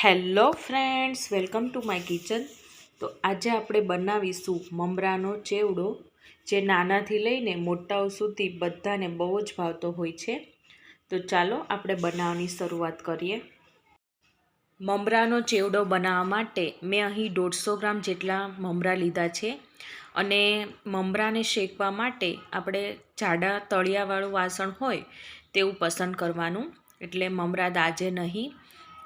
Hello friends, welcome to my kitchen. તો આજે આપણે બનાવીશું મમરાનો ચેવડો, જે નાનાથી લઈને મોટાઓ સુધી બધાને બહુ જ ભાવતો હોય છે. તો ચાલો આપણે બનાવવાની શરૂઆત કરીએ. મમરાનો ચેવડો બનાવવા માટે મેં અહીં 150 ગ્રામ જેટલા મમરા લીધા છે. અને મમરાને શેકવા માટે આપણે જાડા તળિયાવાળું વાસણ હોય તેવું પસંદ કરવાનું, એટલે મમરા દાજે નહીં.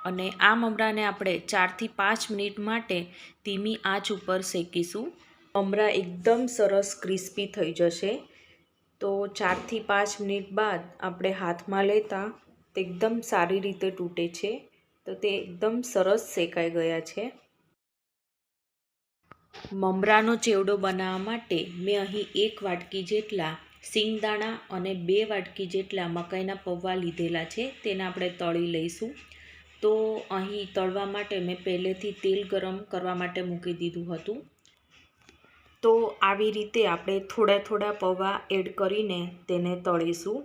અને આ મમરાને આપણે 4 થી 5 મિનિટ માટે ધીમી આંચ ઉપર શેકીશું. મમરા એકદમ સરસ ક્રિસ્પી થઈ જશે. તો 4 થી 5 મિનિટ બાદ આપણે હાથમાં લેતા તે એકદમ સારી રીતે તૂટે છે. તો તે એકદમ સરસ શેકાઈ ગયા છે. મમરાનો ચેવડો બનાવવા માટે મેં અહીં 1 વાટકી જેટલા સિંગદાણા અને 2 વાટકી જેટલા મકાઈના પૌવા લીધેલા છે. તેને આપણે તળી લઈશું. તો અહીં તળવા માટે મેં પહેલેથી તેલ ગરમ કરવા માટે મૂકી દીધું હતું. તો આવી રીતે આપણે થોડા થોડા પૌવા એડ કરીને તેને તળીશું.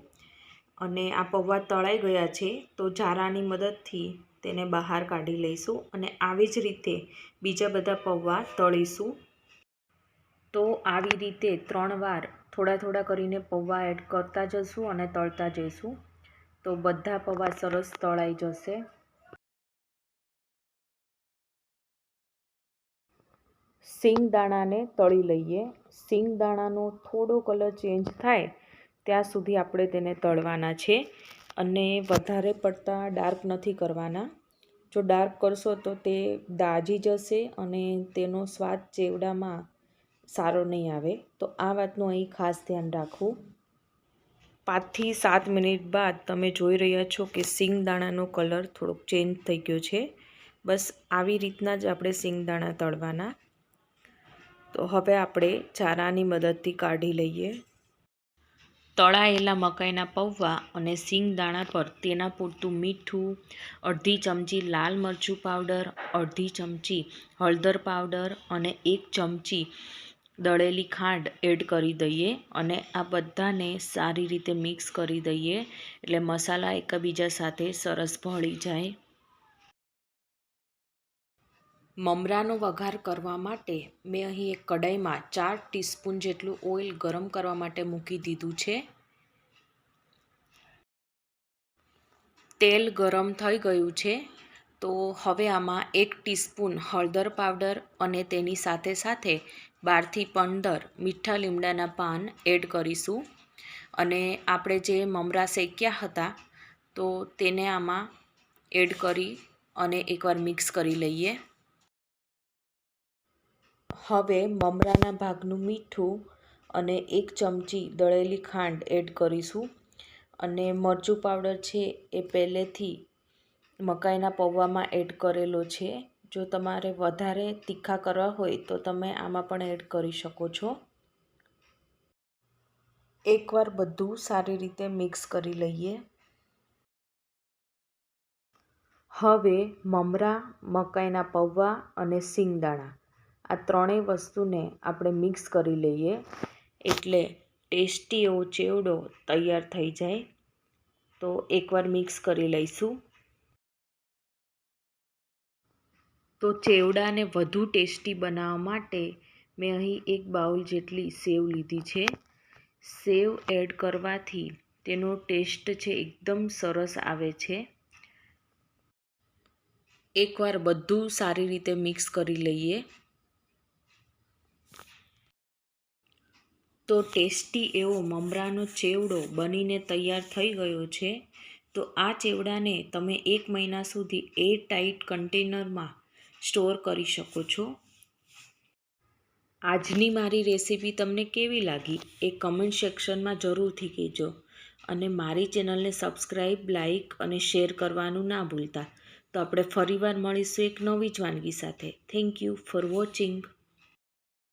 અને આ પૌવા તળાઈ ગયા છે તો જારાની મદદથી તેને બહાર કાઢી લઈશું. અને આવી જ રીતે બીજા બધા પૌવા તળીશું. તો આવી રીતે 3 વાર થોડા થોડા કરીને પૌવા એડ કરતા જશું અને તળતા જઈશું. તો બધા પૌવા સરસ તળાઈ જશે. સિંગદાણાને તળી લઈએ. સિંગદાણાનો થોડો કલર ચેન્જ થાય ત્યાં સુધી આપણે તેને તળવાના છે. અને વધારે પડતા ડાર્ક નથી કરવાના. જો ડાર્ક કરશો તો તે દાજી જશે અને તેનો સ્વાદ ચેવડામાં સારો નહીં આવે. તો આ વાતનું અહીં ખાસ ધ્યાન રાખવું. 5 થી 7 મિનિટ બાદ તમે જોઈ રહ્યા છો કે સિંગદાણાનો કલર થોડોક ચેન્જ થઈ ગયો છે. બસ આવી રીતના જ આપણે સિંગદાણા તળવાના. તો હવે આપણે ચારાની મદદથી કાઢી લઈએ. તળાયેલા મકાઈના પૌવા અને સિંગદાણા પર તેના પૂરતું મીઠું, અડધી ચમચી લાલ મરચું પાવડર, અડધી ચમચી હળદર પાવડર અને 1 ચમચી દળેલી ખાંડ એડ કરી દઈએ. અને આ બધાને સારી રીતે મિક્સ કરી દઈએ એટલે મસાલા એકબીજા સાથે સરસ ભળી જાય. મમરાનો વઘાર કરવા માટે મેં અહીં એક કઢાઈમાં 4 ટીસ્પૂન જેટલું ઓઇલ ગરમ કરવા માટે મૂકી દીધું છે. તેલ ગરમ થઈ ગયું છે. તો હવે આમાં 1 ટીસ્પૂન હળદર પાવડર અને તેની સાથે સાથે 12 થી 15 મીઠા લીમડાના પાન એડ કરીશું. અને આપણે જે મમરા શેક્યા હતા તો તેને આમાં એડ કરી અને એકવાર મિક્સ કરી લઈએ. હવે મમરાના ભાગનું મીઠું અને 1 ચમચી દળેલી ખાંડ એડ કરીશું. અને મરચું પાવડર છે એ પહેલેથી મકાઈના પૌવામાં એડ કરેલો છે. જો તમારે વધારે તીખા કરવા હોય તો તમે આમાં પણ એડ કરી શકો છો. એકવાર બધું સારી રીતે મિક્સ કરી લઈએ. હવે મમરા, મકાઈના પૌવા અને સિંગદાણા આ ત્રણેય વસ્તુને આપણે મિક્સ કરી લઈએ એટલે ટેસ્ટી એવો ચેવડો તૈયાર થઈ જાય. તો એકવાર મિક્સ કરી લઈશું. તો ચેવડાને વધુ ટેસ્ટી બનાવવા માટે મેં અહીં 1 બાઉલ જેટલી સેવ લીધી છે. સેવ એડ કરવાથી તેનો ટેસ્ટ છે એકદમ સરસ આવે છે. એકવાર બધું સારી રીતે મિક્સ કરી લઈએ. તો ટેસ્ટી એવો મમરાનો ચેવડો બનીને તૈયાર થઈ ગયો છે. તો આ ચેવડાને તમે 1 મહિના સુધી એરટાઇટ કન્ટેનરમાં સ્ટોર કરી શકો છો. આજની મારી રેસીપી તમને કેવી લાગી એ કમેન્ટ સેક્શનમાં જરૂરથી કહેજો. અને મારી ચેનલને સબસ્ક્રાઈબ, લાઈક અને શેર કરવાનું ના ભૂલતા. તો આપણે ફરીવાર મળીશું એક નવી જ વાનગી સાથે. Thank you for watching.